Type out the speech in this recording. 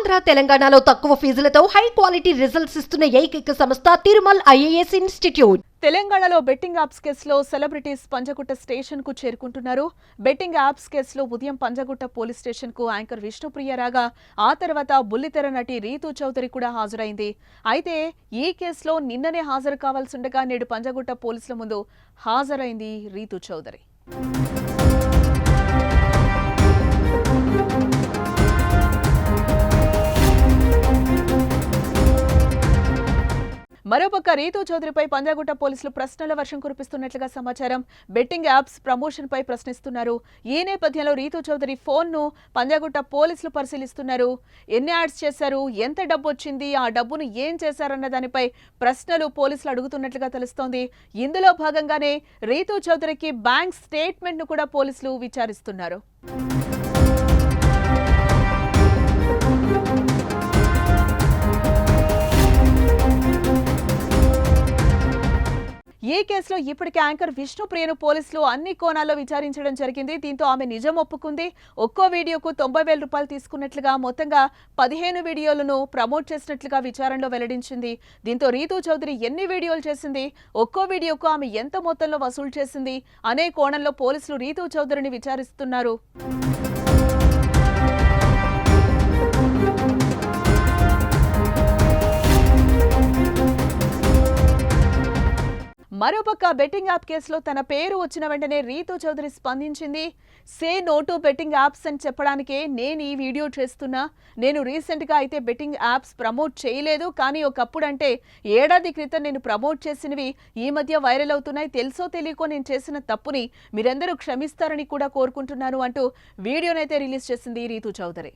ఆంధ్ర తెలంగాణలో తక్కువ ఫీజులతో high quality results ఇస్తున్న ఏకైక సంస్థ తిరుమల్ ఐఏఎస్ ఇన్స్టిట్యూట్. తెలంగాణలో బెట్టింగ్ యాప్స్ కేసులో సెలబ్రిటీస్ పంజగుట్ట స్టేషన్ కు చేరుకుంటున్నారు. బెట్టింగ్ యాప్స్ కేసులో ఉదయం పంజగుట్ట పోలీస్ స్టేషన్ కు యాంకర్ విష్ణుప్రియ రాగా ఆ తర్వాత బుల్లితెర నటి రీతూ చౌదరి కూడా హాజరైంది. అయితే ఈ కేసులో నిన్ననే హాజరు కావాల్సిండగా నేడు పంజగుట్ట పోలీసుల ముందు హాజరైంది రీతూ చౌదరి. మరోపక్క రీతూ చౌదరిపై పంజాగుట్ట పోలీసులు ప్రశ్నల వర్షం కురిపిస్తున్నట్లుగా సమాచారం. బెట్టింగ్ యాప్స్ ప్రమోషన్ పై ప్రశ్నిస్తున్నారు. ఈ నేపథ్యంలో రీతూ చౌదరి ఫోన్ ను పంజాగుట్ట పోలీసులు పరిశీలిస్తున్నారు. ఎన్ని యాడ్స్ చేశారు, ఎంత డబ్బు వచ్చింది, ఆ డబ్బును ఏం చేశారన్న దానిపై ప్రశ్నలు పోలీసులు అడుగుతున్నట్లుగా తెలుస్తోంది. ఇందులో భాగంగానే రీతూ చౌదరికి బ్యాంక్ స్టేట్మెంట్ ను కూడా పోలీసులు విచారిస్తున్నారు. ఈ కేసులో ఇప్పటికే యాంకర్ విష్ణుప్రియను పోలీసులు అన్ని కోణాల్లో విచారించడం జరిగింది. దీంతో ఆమె నిజం ఒప్పుకుంది. ఒక్కో వీడియోకు 90,000 రూపాయలు తీసుకున్నట్లుగా మొత్తంగా 15 వీడియోలను ప్రమోట్ చేసినట్లుగా విచారణలో వెల్లడించింది. దీంతో రీతూ చౌదరి ఎన్ని వీడియోలు చేసింది, ఒక్కో వీడియోకు ఆమె ఎంత మొత్తంలో వసూలు చేసింది అనే కోణంలో పోలీసులు రీతూ చౌదరిని విచారిస్తున్నారు. మరోపక్క బెట్టింగ్ యాప్ కేసులో తన పేరు వచ్చిన వెంటనే రీతూ చౌదరి స్పందించింది. Say no to betting apps అని చెప్పడానికే నేను ఈ వీడియో చేస్తున్నా. నేను రీసెంట్గా అయితే బెట్టింగ్ యాప్స్ ప్రమోట్ చేయలేదు, కానీ ఒకప్పుడంటే ఏడాది క్రితం నేను ప్రమోట్ చేసినవి ఈ మధ్య వైరల్ అవుతున్నాయి. తెలుసో తెలియకో నేను చేసిన తప్పుని మీరందరూ క్షమిస్తారని కూడా కోరుకుంటున్నాను అంటూ వీడియోనైతే రిలీజ్ చేసింది రీతూ చౌదరి.